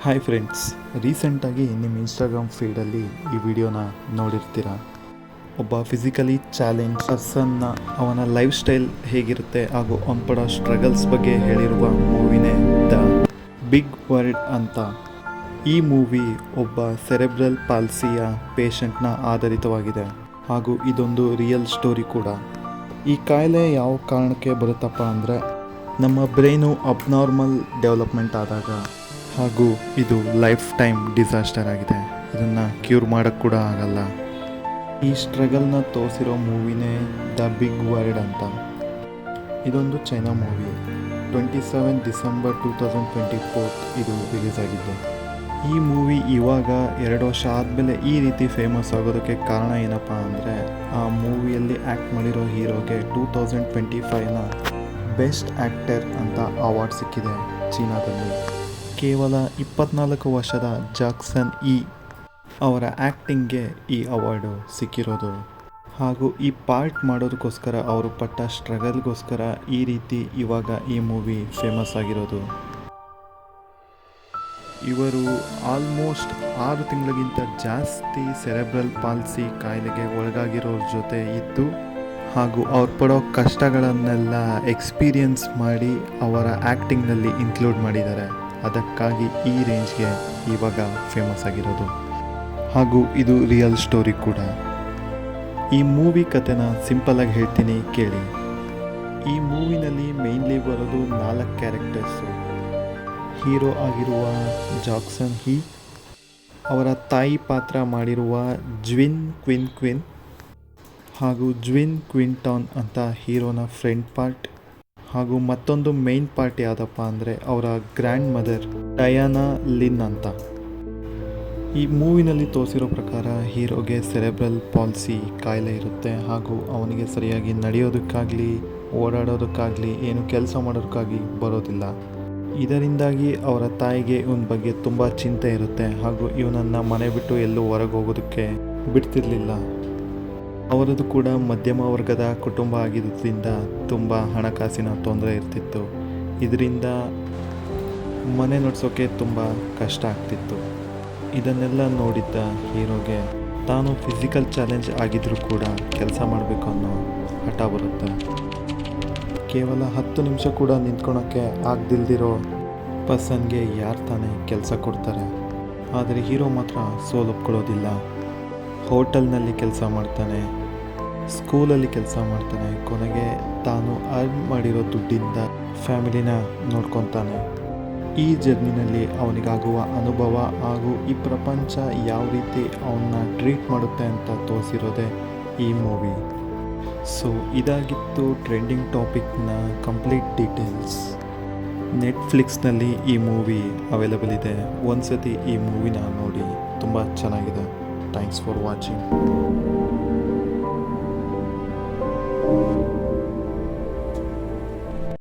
Hi friends, ರೀಸೆಂಟಾಗಿ ನಿಮ್ಮ Instagram ಫೀಡಲ್ಲಿ ಈ ವಿಡಿಯೋನ ನೋಡಿರ್ತೀರ. ಒಬ್ಬ ಫಿಸಿಕಲಿ ಚಾಲೆಂಜ್ ಪರ್ಸನ್ನ ಅವನ ಲೈಫ್ ಸ್ಟೈಲ್ ಹೇಗಿರುತ್ತೆ ಹಾಗೂ ಅವನ ಪಡೋ ಸ್ಟ್ರಗಲ್ಸ್ ಬಗ್ಗೆ ಹೇಳಿರುವ ಮೂವಿನೇ ದ ಬಿಗ್ ವರ್ಲ್ಡ್ ಅಂತ. ಈ ಮೂವಿ ಒಬ್ಬ ಸೆರೆಬ್ರಲ್ ಪಾಲ್ಸಿಯ ಪೇಷಂಟ್ನ ಆಧಾರಿತವಾಗಿದೆ ಹಾಗೂ ಇದೊಂದು ರಿಯಲ್ ಸ್ಟೋರಿ ಕೂಡ. ಈ ಕಾಯಿಲೆ ಯಾವ ಕಾರಣಕ್ಕೆ ಬರುತ್ತಪ್ಪ ಅಂದರೆ, ನಮ್ಮ ಬ್ರೈನು ಅಬ್ನಾರ್ಮಲ್ ಡೆವಲಪ್ಮೆಂಟ್ ಆದಾಗ ಹಾಗೂ ಇದು ಲೈಫ್ ಟೈಮ್ ಡಿಸಾಸ್ಟರ್ ಆಗಿದೆ. ಇದನ್ನು ಕ್ಯೂರ್ ಮಾಡೋಕ್ಕೆ ಕೂಡ ಆಗಲ್ಲ. ಈ ಸ್ಟ್ರಗಲ್ನ ತೋರಿಸಿರೋ ಮೂವಿನೇ ದ ಬಿಗ್ ವರ್ಲ್ಡ್ ಅಂತ. ಇದೊಂದು ಚೈನಾ ಮೂವಿ. 27 ಡಿಸೆಂಬರ್ 2024 ಇದು ರಿಲೀಸ್ ಆಗಿದ್ದು. ಈ ಮೂವಿ ಇವಾಗ 2 ವರ್ಷ ಆದಮೇಲೆ ಈ ರೀತಿ ಫೇಮಸ್ ಆಗೋದಕ್ಕೆ ಕಾರಣ ಏನಪ್ಪ ಅಂದರೆ, ಆ ಮೂವಿಯಲ್ಲಿ ಆ್ಯಕ್ಟ್ ಮಾಡಿರೋ ಹೀರೋಗೆ 2025ನ ಬೆಸ್ಟ್ ಆ್ಯಕ್ಟರ್ ಅಂತ ಅವಾರ್ಡ್ ಸಿಕ್ಕಿದೆ ಚೀನಾದಲ್ಲಿ. ಕೇವಲ 24 ವರ್ಷದ ಜಾಕ್ಸನ್ ಈ ಅವರ ಆ್ಯಕ್ಟಿಂಗ್ಗೆ ಈ ಅವಾರ್ಡು ಸಿಕ್ಕಿರೋದು. ಹಾಗೂ ಈ ಪಾರ್ಟ್ ಮಾಡೋದಕ್ಕೋಸ್ಕರ ಅವರು ಪಟ್ಟ ಸ್ಟ್ರಗಲ್ಗೋಸ್ಕರ ಈ ರೀತಿ ಇವಾಗ ಈ ಮೂವಿ ಫೇಮಸ್ ಆಗಿರೋದು. ಇವರು ಆಲ್ಮೋಸ್ಟ್ 6 ತಿಂಗಳಿಗಿಂತ ಜಾಸ್ತಿ ಸೆರೆಬ್ರಲ್ ಪಾಲ್ಸಿ ಕಾಯಿಲೆಗೆ ಒಳಗಾಗಿರೋರ ಜೊತೆ ಇದ್ದು ಹಾಗೂ ಅವ್ರು ಪಡೋ ಕಷ್ಟಗಳನ್ನೆಲ್ಲ ಎಕ್ಸ್ಪೀರಿಯನ್ಸ್ ಮಾಡಿ ಅವರ ಆ್ಯಕ್ಟಿಂಗ್ನಲ್ಲಿ ಇನ್ಕ್ಲೂಡ್ ಮಾಡಿದ್ದಾರೆ. ಅದಕ್ಕಾಗಿ ಈ ರೇಂಜ್ಗೆ ಇವಾಗ ಫೇಮಸ್ ಆಗಿರೋದು. ಹಾಗೂ ಇದು ರಿಯಲ್ ಸ್ಟೋರಿ ಕೂಡ. ಈ ಮೂವಿ ಕಥೆನ ಸಿಂಪಲಾಗಿ ಹೇಳ್ತೀನಿ ಕೇಳಿ. ಈ ಮೂವಿನಲ್ಲಿ ಮೇಯ್ನ್ಲಿ ಬರೋದು 4 ಕ್ಯಾರೆಕ್ಟರ್ಸು. ಹೀರೋ ಆಗಿರುವ ಜಾಕ್ಸನ್ ಹೀ, ಅವರ ತಾಯಿ ಪಾತ್ರ ಮಾಡಿರುವ ಜ್ವಿನ್ ಕ್ವಿನ್ ಹಾಗೂ ಜ್ವಿನ್ ಕ್ವಿಂಟಾನ್ ಅಂತ ಹೀರೋನ ಫ್ರೆಂಡ್ ಪಾರ್ಟ್. ಹಾಗೂ ಮತ್ತೊಂದು ಮೇನ್ ಪಾರ್ಟ್ ಯಾವುದಪ್ಪ ಅಂದರೆ ಅವರ ಗ್ರ್ಯಾಂಡ್ ಮದರ್ ಡಯಾನಾ ಲಿನ್ ಅಂತ. ಈ ಮೂವಿನಲ್ಲಿ ತೋರಿಸಿರೋ ಪ್ರಕಾರ ಹೀರೋಗೆ ಸೆರೆಬ್ರಲ್ ಪಾಲ್ಸಿ ಕಾಯಿಲೆ ಇರುತ್ತೆ ಹಾಗೂ ಅವನಿಗೆ ಸರಿಯಾಗಿ ನಡೆಯೋದಕ್ಕಾಗಲಿ ಓಡಾಡೋದಕ್ಕಾಗಲಿ ಏನು ಕೆಲಸ ಮಾಡೋದಕ್ಕಾಗಿ ಬರೋದಿಲ್ಲ. ಇದರಿಂದಾಗಿ ಅವರ ತಾಯಿಗೆ ಇವನ ಬಗ್ಗೆ ತುಂಬ ಚಿಂತೆ ಇರುತ್ತೆ ಹಾಗೂ ಇವನನ್ನು ಮನೆ ಬಿಟ್ಟು ಎಲ್ಲೂ ಹೊರಗೆ ಹೋಗೋದಕ್ಕೆ ಬಿಡ್ತಿರ್ಲಿಲ್ಲ. ಅವರದು ಕೂಡ ಮಧ್ಯಮ ವರ್ಗದ ಕುಟುಂಬ ಆಗಿದ್ದರಿಂದ ತುಂಬ ಹಣಕಾಸಿನ ತೊಂದರೆ ಇರ್ತಿತ್ತು. ಇದರಿಂದ ಮನೆ ನಡೆಸೋಕ್ಕೆ ತುಂಬ ಕಷ್ಟ ಆಗ್ತಿತ್ತು. ಇದನ್ನೆಲ್ಲ ನೋಡಿದ್ದ ಹೀರೋಗೆ ತಾನು ಫಿಸಿಕಲ್ ಚಾಲೆಂಜ್ ಆಗಿದ್ದರೂ ಕೂಡ ಕೆಲಸ ಮಾಡಬೇಕು ಅನ್ನೋ ಹಠ ಬರುತ್ತೆ. ಕೇವಲ 10 ನಿಮಿಷ ಕೂಡ ನಿಂತ್ಕೊಳೋಕ್ಕೆ ಆಗದಿಲ್ದಿರೋ ಪರ್ಸನ್ಗೆ ಯಾರು ತಾನೇ ಕೆಲಸ ಕೊಡ್ತಾರೆ. ಆದರೆ ಹೀರೋ ಮಾತ್ರ ಸೋಲೊಪ್ಕೊಳ್ಳೋದಿಲ್ಲ. ಹೋಟೆಲ್ನಲ್ಲಿ ಕೆಲಸ ಮಾಡ್ತಾನೆ, ಸ್ಕೂಲಲ್ಲಿ ಕೆಲಸ ಮಾಡ್ತಾನೆ, ಕೊನೆಗೆ ತಾನು ಅರ್ನ್ ಮಾಡಿರೋ ದುಡ್ಡಿಂದ ಫ್ಯಾಮಿಲಿನ ನೋಡ್ಕೊತಾನೆ. ಈ ಜರ್ನಿನಲ್ಲಿ ಅವನಿಗಾಗುವ ಅನುಭವ ಹಾಗೂ ಈ ಪ್ರಪಂಚ ಯಾವ ರೀತಿ ಅವನ್ನ ಟ್ರೀಟ್ ಮಾಡುತ್ತೆ ಅಂತ ತೋರಿಸಿರೋದೇ ಈ ಮೂವಿ. ಸೊ ಇದಾಗಿತ್ತು ಟ್ರೆಂಡಿಂಗ್ ಟಾಪಿಕ್ನ ಕಂಪ್ಲೀಟ್ ಡೀಟೇಲ್ಸ್. ನೆಟ್ಫ್ಲಿಕ್ಸ್ನಲ್ಲಿ ಈ ಮೂವಿ ಅವೈಲಬಲ್ ಇದೆ. ಒಂದ್ಸತಿ ಈ ಮೂವಿನ ನೋಡಿ, ತುಂಬ ಚೆನ್ನಾಗಿದೆ. Thanks for watching.